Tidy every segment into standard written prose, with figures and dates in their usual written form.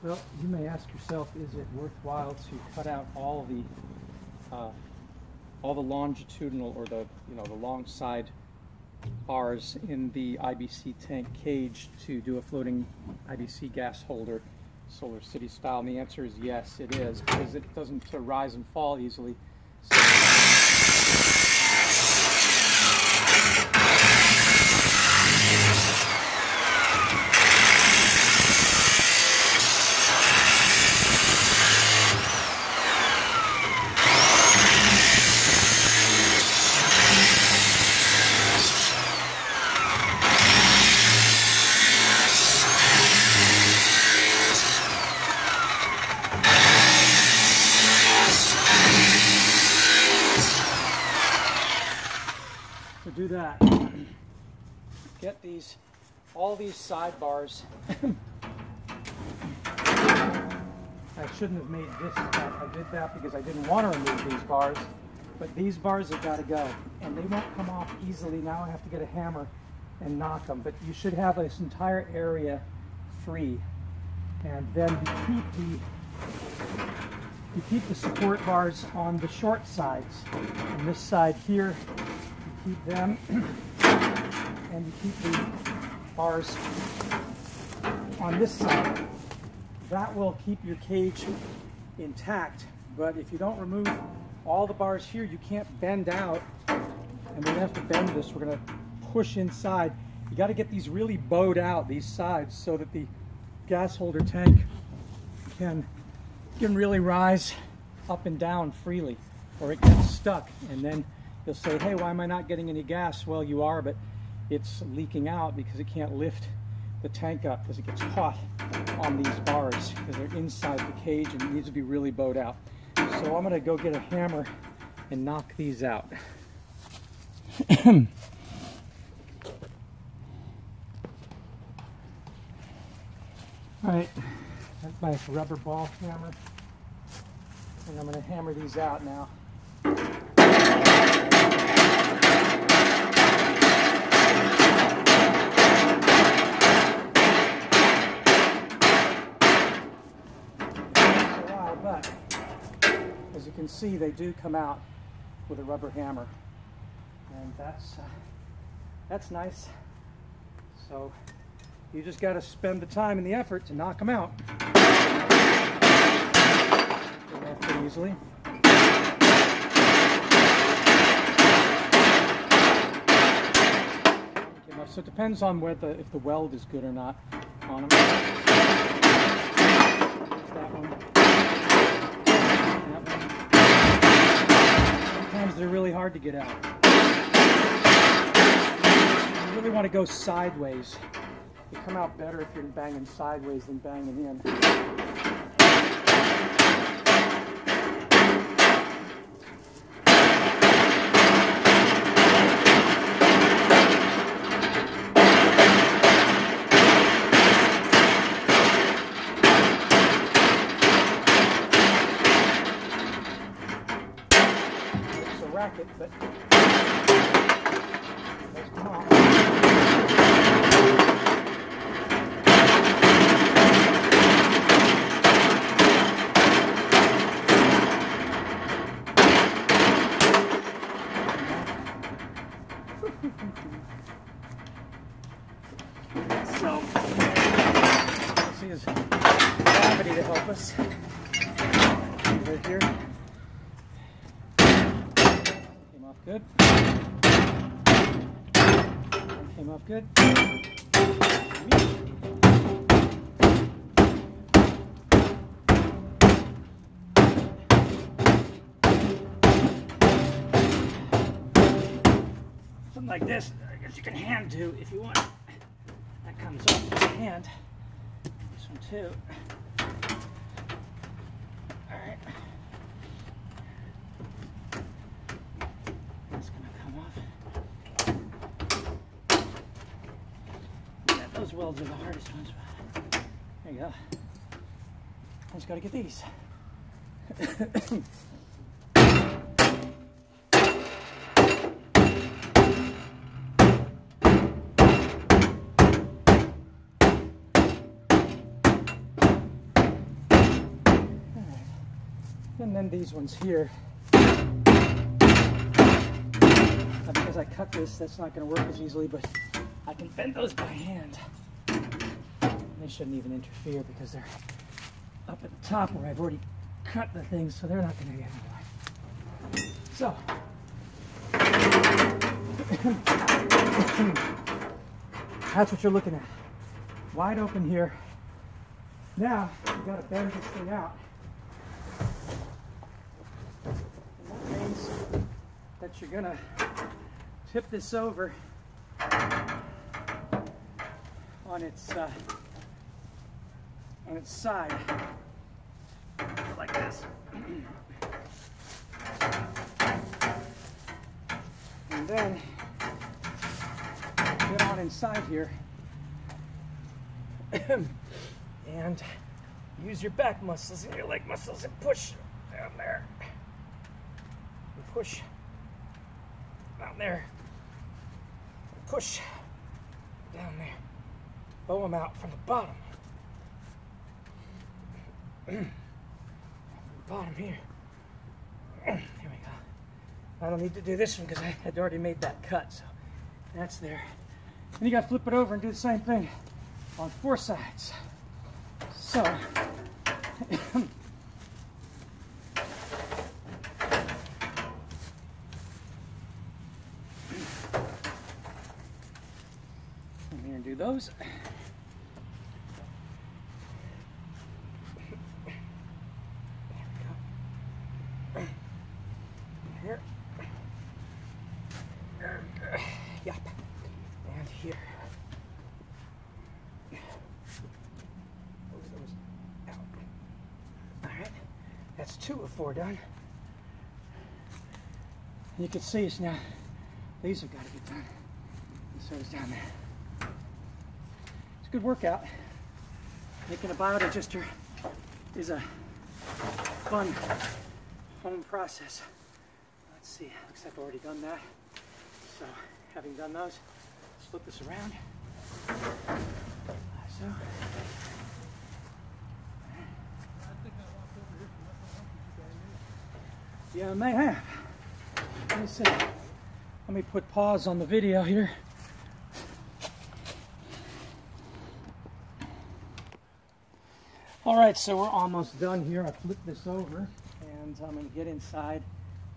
Well, you may ask yourself, is it worthwhile to cut out all the longitudinal or the long side bars in the IBC tank cage to do a floating IBC gas holder, Solar City style? And the answer is yes, it is, because it doesn't rise and fall easily. So do that. Get all these sidebars. I shouldn't have made this step. I did that because I didn't want to remove these bars, but these bars have got to go, and they won't come off easily. Now I have to get a hammer and knock them, but you should have this entire area free. And then you keep the support bars on the short sides. On this side here, you keep them, and you keep the bars on this side. That will keep your cage intact, but if you don't remove all the bars here, you can't bend out, and we're going to have to bend this. We're going to push inside. You got to get these really bowed out, these sides, so that the gas holder tank can really rise up and down freely, or it gets stuck, and then you'll say, hey, why am I not getting any gas? Well, you are, but it's leaking out because it can't lift the tank up because it gets caught on these bars because they're inside the cage and it needs to be really bowed out. So I'm going to go get a hammer and knock these out. All right, that's my rubber ball hammer, and I'm going to hammer these out now. But as you can see, they do come out with a rubber hammer, and that's nice. So you just got to spend the time and the effort to knock them out. Pretty easily. So it depends on whether if the weld is good or not on them. That one. Sometimes they're really hard to get out. You really want to go sideways. They come out better if you're banging sideways than banging in. Racket, but let's come on. So, let's see his gravity to help us right here. Good. Came off good. Something like this, I guess you can hand do if you want. That comes off with your hand. This one too. All right. Those welds are the hardest ones. There you go. I just got to get these. And then these ones here. Because I cut this, that's not going to work as easily, but I can bend those by hand. They shouldn't even interfere because they're up at the top where I've already cut the things, so they're not going to get in the way. So, that's what you're looking at. Wide open here. Now, you've got to bend this thing out. And that means that you're going to tip this over on its side, like this. And then get on inside here and use your back muscles and your leg muscles and push down there. And push down there. And push down there. Bow them out from the bottom. Bottom here. Here we go. I don't need to do this one because I had already made that cut, so that's there. And you got to flip it over and do the same thing on 4 sides. So, come here and do those. Here. Yep. And here. Move those out. Alright. That's 2 of 4 done. You can see us now. These have got to get done. And so is down there. It's a good workout. Making a biodigester is a fun home process. Let's see, looks like I've already done that. So, having done those, let's flip this around. Like so. Yeah, I may have. Let me see. Let me put pause on the video here. All right, so we're almost done here. I flipped this over, and I'm going to get inside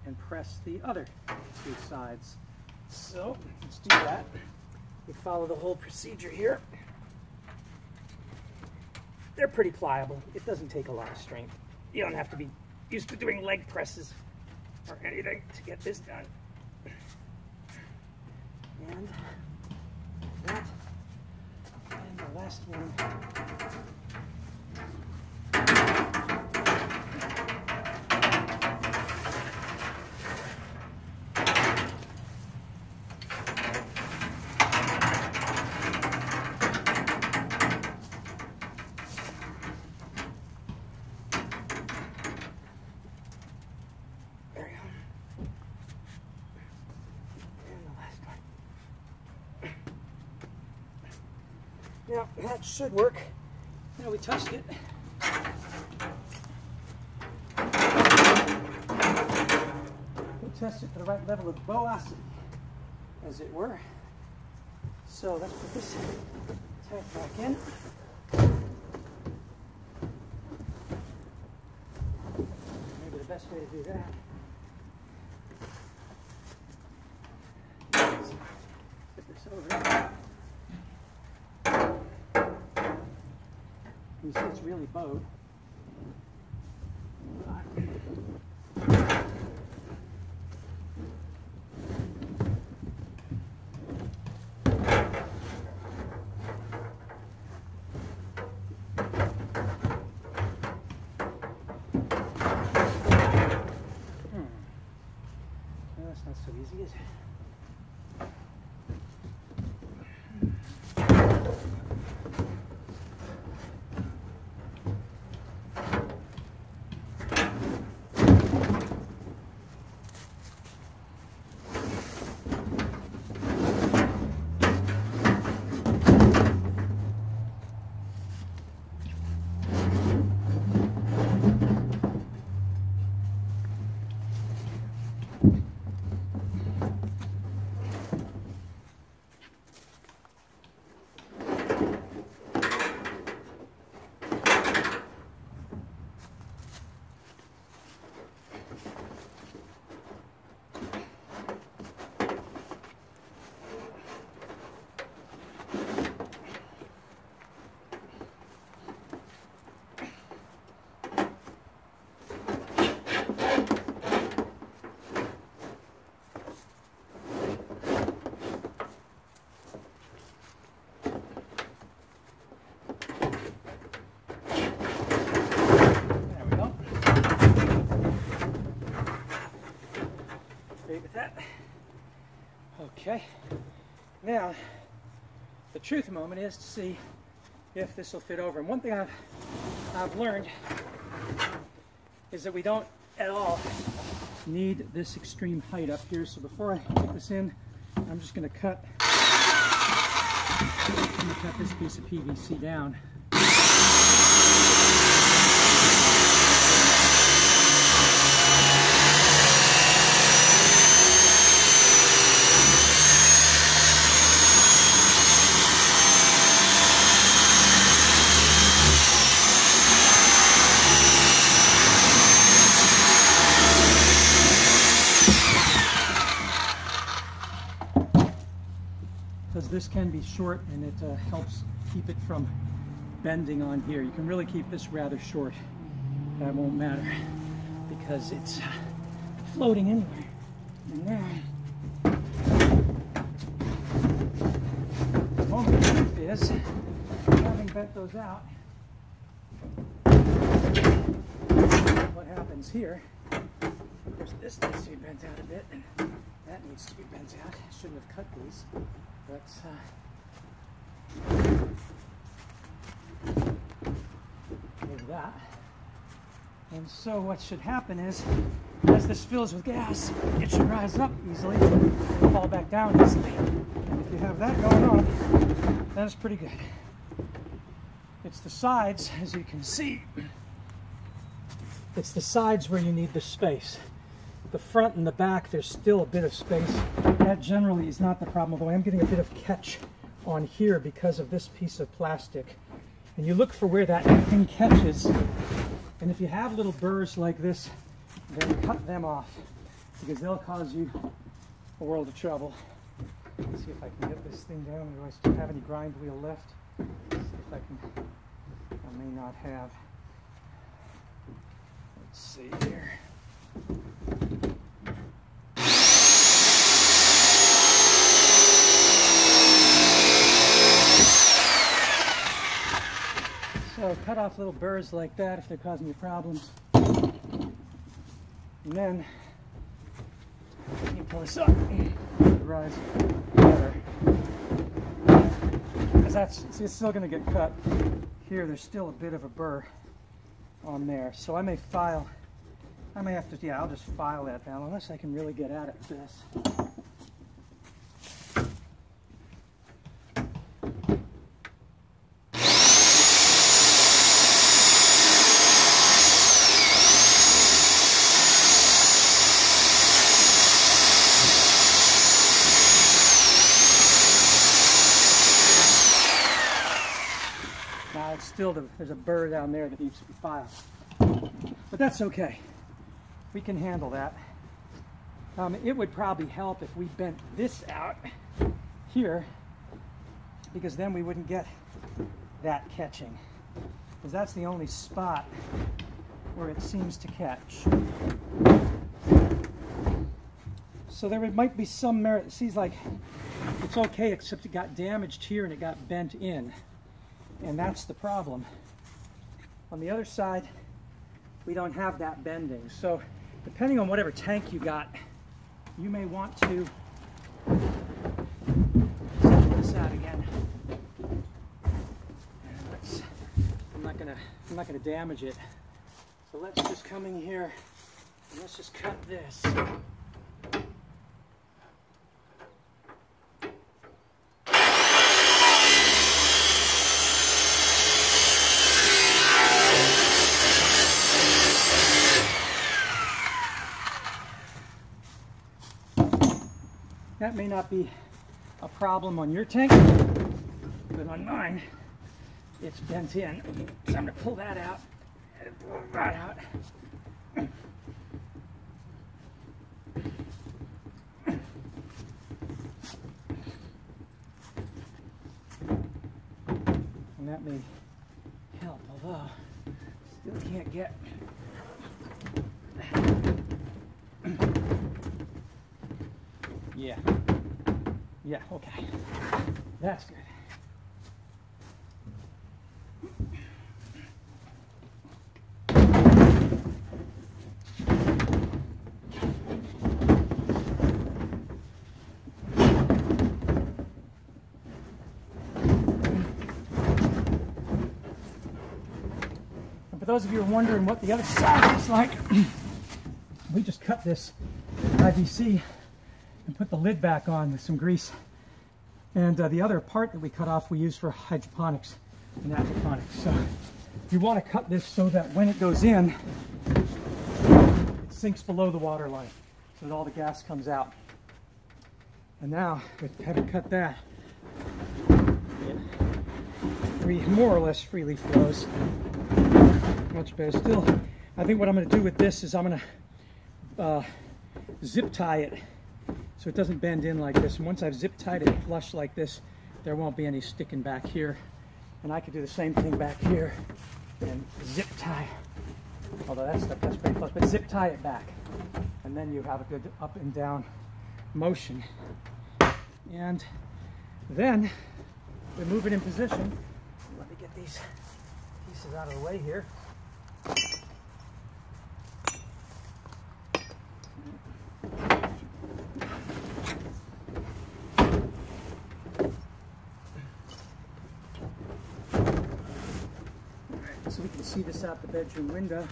and press the other 2 sides. So let's do that. We follow the whole procedure here. They're pretty pliable. It doesn't take a lot of strength. You don't have to be used to doing leg presses or anything to get this done. And that, and the last one. Now, that should work. Now we touched it. We'll test it to the right level of bowosity, as it were. So let's put this tank back in. Maybe the best way to do that is flip this over. You see it's really bowed. Well, that's not so easy, is it? that. Okay. Now, the truth moment is to see if this will fit over. And one thing I've learned is that we don't at all need this extreme height up here. So before I put this in, I'm just going to cut this piece of PVC down. Because this can be short and it helps keep it from bending on here. You can really keep this rather short. That won't matter because it's floating anyway. And then the moment of truth is, having bent those out, what happens here, of course this needs to be bent out a bit and that needs to be bent out. I shouldn't have cut these. But like that. And so what should happen is, as this fills with gas, it should rise up easily and fall back down easily. And if you have that going on, then it's pretty good. It's the sides, as you can see, it's the sides where you need the space. The front and the back, there's still a bit of space. That generally is not the problem, although I am getting a bit of catch on here because of this piece of plastic. And you look for where that thing catches, and if you have little burrs like this, then cut them off because they'll cause you a world of trouble. Let's see if I can get this thing down. Do I still have any grind wheel left? Let's see if I can. I may not have. Let's see here. So cut off little burrs like that if they're causing you problems. And then you pull this up, rise better. Because see, it's still going to get cut. Here there's still a bit of a burr on there. So I may have to, I'll just file that down unless I can really get at it with this. Still, there's a burr down there that needs to be filed. But that's okay. We can handle that. It would probably help if we bent this out here, because then we wouldn't get that catching. Because that's the only spot where it seems to catch. So there might be some merit. It seems like it's okay, except it got damaged here and it got bent in. And that's the problem. On the other side, we don't have that bending. So depending on whatever tank you got, you may want to set this out again. And I'm not gonna damage it. So let's just come in here and let's just cut this. That may not be a problem on your tank, but on mine, it's bent in. So I'm going to pull that out and pull that out. And that may help, although still can't get. Yeah, okay. That's good. those of you who are wondering what the other side looks like, we just cut this IBC and put the lid back on with some grease. And the other part that we cut off we use for hydroponics and aquaponics. So you want to cut this so that when it goes in, it sinks below the water line so that all the gas comes out. And now, with having cut that, it more or less freely flows. Much better. Still, I think what I'm going to do with this is I'm going to zip tie it so it doesn't bend in like this. And once I've zip tied it flush like this, there won't be any sticking back here. And I could do the same thing back here and zip tie. Although that's pretty close, but zip tie it back. And then you have a good up and down motion. And then we move it in position. Let me get these pieces out of the way here. So we can see this out the bedroom window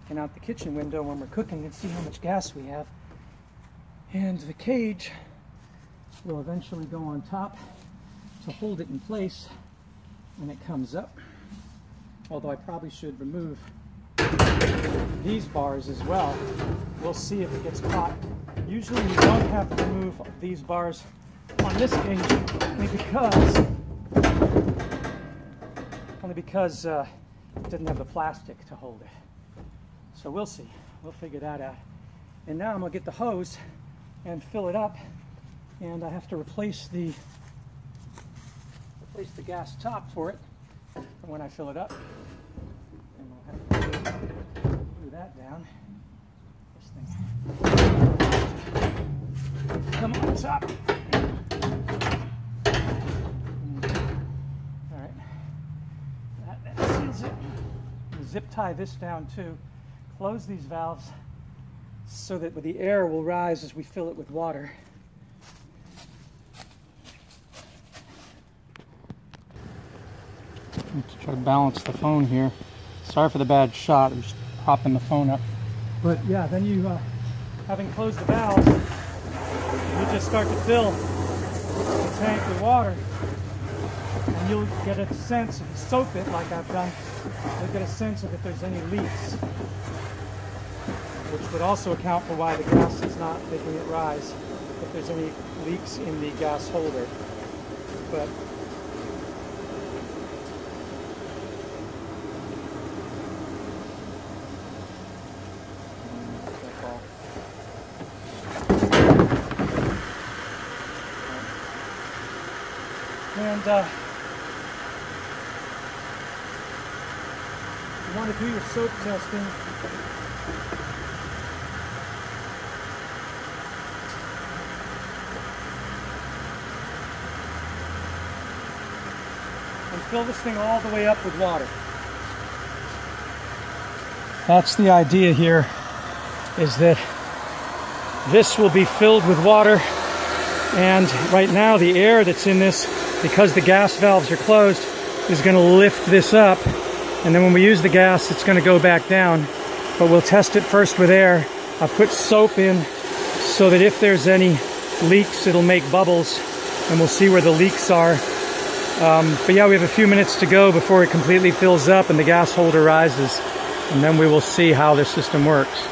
and out the kitchen window when we're cooking and see how much gas we have. And the cage will eventually go on top to hold it in place when it comes up. Although I probably should remove these bars as well. We'll see if it gets caught. Usually you don't have to remove these bars on this cage only because it doesn't have the plastic to hold it. So we'll see. We'll figure that out. And now I'm going to get the hose and fill it up. And I have to replace the gas top for it when I fill it up. And we'll have to glue that down. This thing come on top. All right. That seals it. Zip tie this down too. Close these valves so that the air will rise as we fill it with water. To try to balance the phone here. Sorry for the bad shot. I'm just propping the phone up. But yeah, then you, having closed the valve, you just start to fill the tank with water, and you'll get a sense, if you soak it like I've done, you'll get a sense of if there's any leaks, which would also account for why the gas is not making it rise, if there's any leaks in the gas holder. But and you want to do your soap testing. And fill this thing all the way up with water. That's the idea here, is that this will be filled with water, and right now the air that's in this, because the gas valves are closed, is going to lift this up, and then when we use the gas it's going to go back down. But we'll test it first with air. I'll put soap in so that if there's any leaks it'll make bubbles, and we'll see where the leaks are. But yeah, we have a few minutes to go before it completely fills up and the gas holder rises, and then we will see how this system works.